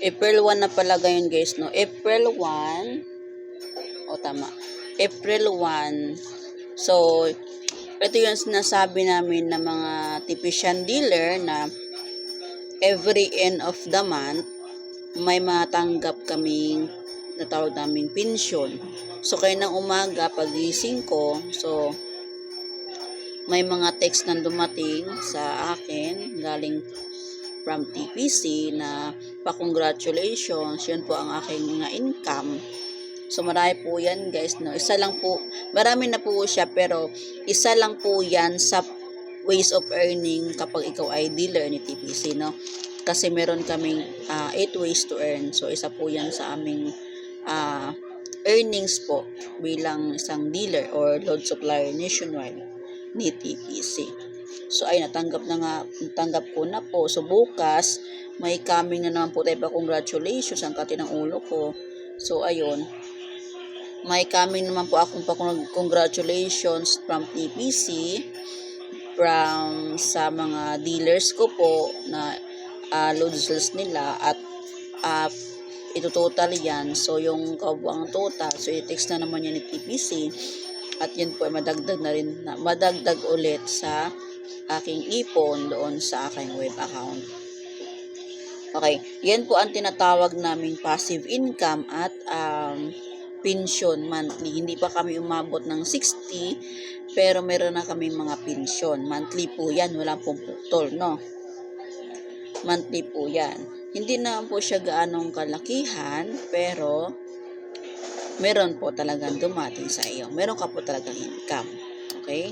April 1 na pala ngayon guys, no? April 1. O, tama. April 1. So, ito yung sinasabi namin na mga tipician dealer na every end of the month, may matanggap kaming natawag naming pensyon. So, kaya ng umaga, pagising ko, so, may mga text na dumating sa akin, galing from TPC na pa-congratulations, yun po ang aking mga income. So, marami po yan guys, no? Isa lang po, marami na po siya, pero isa lang po yan sa ways of earning kapag ikaw ay dealer ni TPC, no? Kasi meron kaming 8 ways to earn. So, isa po yan sa aming earnings po bilang isang dealer or load supplier nationwide ni TPC. So, ay natanggap ko na po. So, bukas, may coming na naman po tayo pa congratulations ang kati ng ulo ko. So, ayun. May coming naman po akong pa congratulations from TPC from sa mga dealers ko po na load sales nila at ito total yan. So, yung kabuang total, so i-text na naman yan ni TPC at yun po ay madagdag ulit sa aking ipon doon sa aking web account. Okay, yan po ang tinatawag naming passive income at pension monthly. Hindi pa kami umabot ng 60, pero meron na kami mga pension. Monthly po yan, wala pong putol, no? Monthly po yan. Hindi na po siya gaanong kalakihan, pero meron po talagang dumating sa iyo. Meron ka po talagang income. Okay?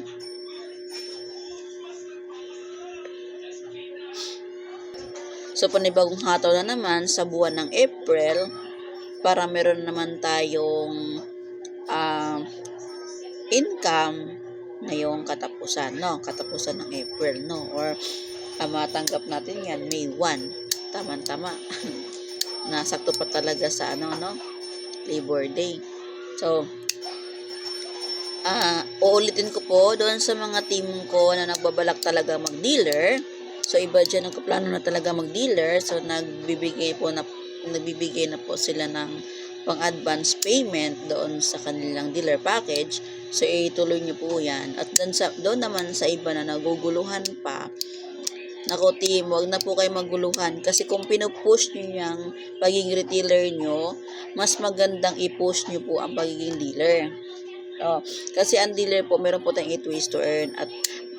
So, panibagong hataw na naman sa buwan ng April para meron naman tayong income ngayong katapusan, no? Katapusan ng April, no? Or matanggap natin yan May 1. Tama-tama. Nasakto pa talaga sa no? Labor Day. So, uulitin ko po doon sa mga team ko na nagbabalak talaga mag-dealer. So, iba dyan nagkaplano na talaga mag-dealer. So, nagbibigay na po sila ng pang-advance payment doon sa kanilang dealer package. So, ituloy nyo po yan. At doon naman sa iba na naguguluhan pa, nako team, wag na po kayo maguluhan. Kasi kung pinupush nyo yung pagiging retailer nyo, mas magandang i-push nyo po ang pagiging dealer. Kasi ang dealer po, meron po tayong 8 ways to earn. At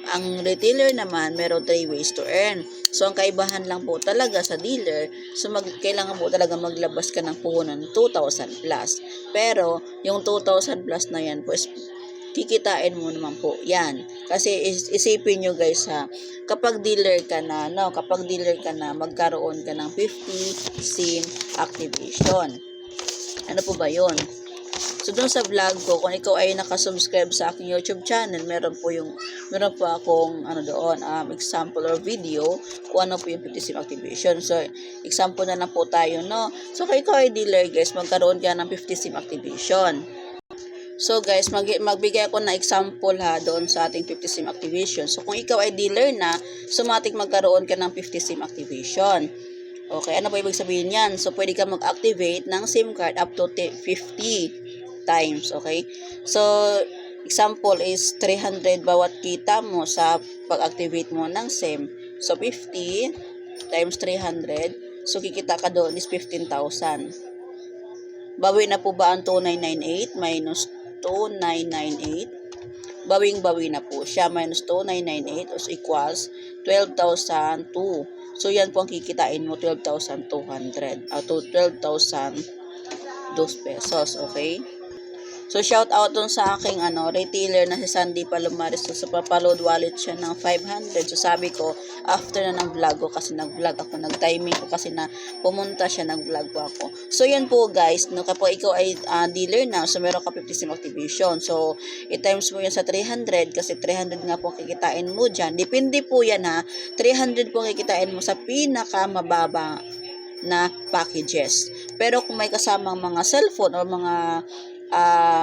ang retailer naman, meron 3 ways to earn. So, ang kaibahan lang po talaga sa dealer, so kailangan po talaga maglabas ka ng puhunan 2,000 plus. Pero, yung 2,000 plus na yan po, kikitain mo naman po yan. Kasi isipin nyo guys ha, kapag dealer ka na, magkaroon ka ng 50 SIM activation. Ano po ba yun? So, doon sa vlog ko, kung ikaw ay nakasubscribe sa aking YouTube channel, meron po akong example or video kung ano po yung 50 SIM activation. So, example na lang po tayo, no? So, kung ikaw ay dealer, guys, magkaroon ka ng 50 SIM activation. So, guys, magbigay ako na example ha, doon sa ating 50 SIM activation. So, kung ikaw ay dealer na, sumatik magkaroon ka ng 50 SIM activation. Okay, ano ba ibig sabihin yan? So, pwede ka mag-activate ng SIM card up to 50 times, okay? So, example is 300 bawat kita mo sa pag-activate mo ng SIM. So, 50 times 300. So, kikita ka doon is 15,000. Bawi na po ba ang 2,998 minus 2,998? Bawing-bawi na po siya. Minus 2,998 is equals 12,002. So, yan po ang kikitain mo, 12,200. 12,002 pesos, okay? So, shout out dun sa aking retailer na si Sandy Palomares. So, sa papaload wallet siya ng 500. So, sabi ko, after na ng vlog ko, kasi nag-vlog ako, nag-timing ko kasi na pumunta siya, nag-vlog ko ako. So, yan po guys, no, kapag ikaw ay dealer na, so meron ka 50 SIM activation. So, i-times mo yan sa 300 kasi 300 nga po kikitain mo dyan. Depende po yan ha. 300 po kikitain mo sa pinaka-mababa na packages. Pero kung may kasamang mga cellphone o mga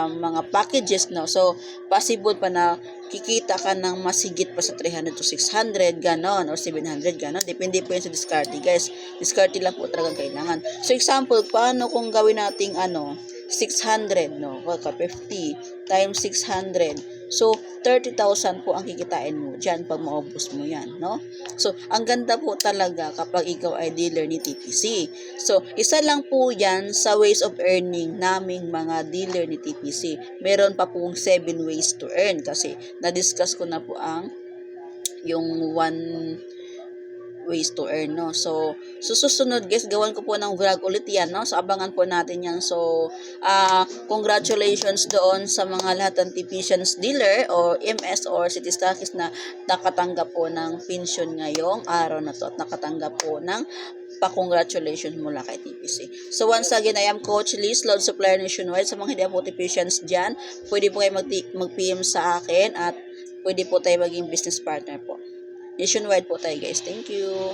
mga packages, no? So, possible pa na kikita ka ng mas higit pa sa 300 to 600, ganon, or 700, ganon. Depende po yan sa diskarte, guys. Diskarte lang po talagang kailangan. So, example, paano kung gawin nating 600, no? 50 times 600. So, 30,000 po ang kikitain mo dyan pag maubos mo yan, no? So, ang ganda po talaga kapag ikaw ay dealer ni TPC. So, isa lang po yan sa ways of earning naming mga dealer ni TPC. Meron pa pong 7 ways to earn kasi na-discuss ko na po yung 1 ways to earn, no? So susunod, guys, gawan ko po ng vlog ulit yan, no? So, abangan po natin yan. So, congratulations doon sa mga lahat ng TPCians dealer o MS or City Stockist na nakatanggap po ng pension ngayong araw na to at nakatanggap po ng pa-congratulations mula kay TPC. So, once again, I am Coach Liz, Load Supplier Nationwide. Sa mga hindi po TPCians dyan, pwede po kayo mag-PM sa akin at pwede po tayo maging business partner po. Nationwide po tayo, guys. Thank you.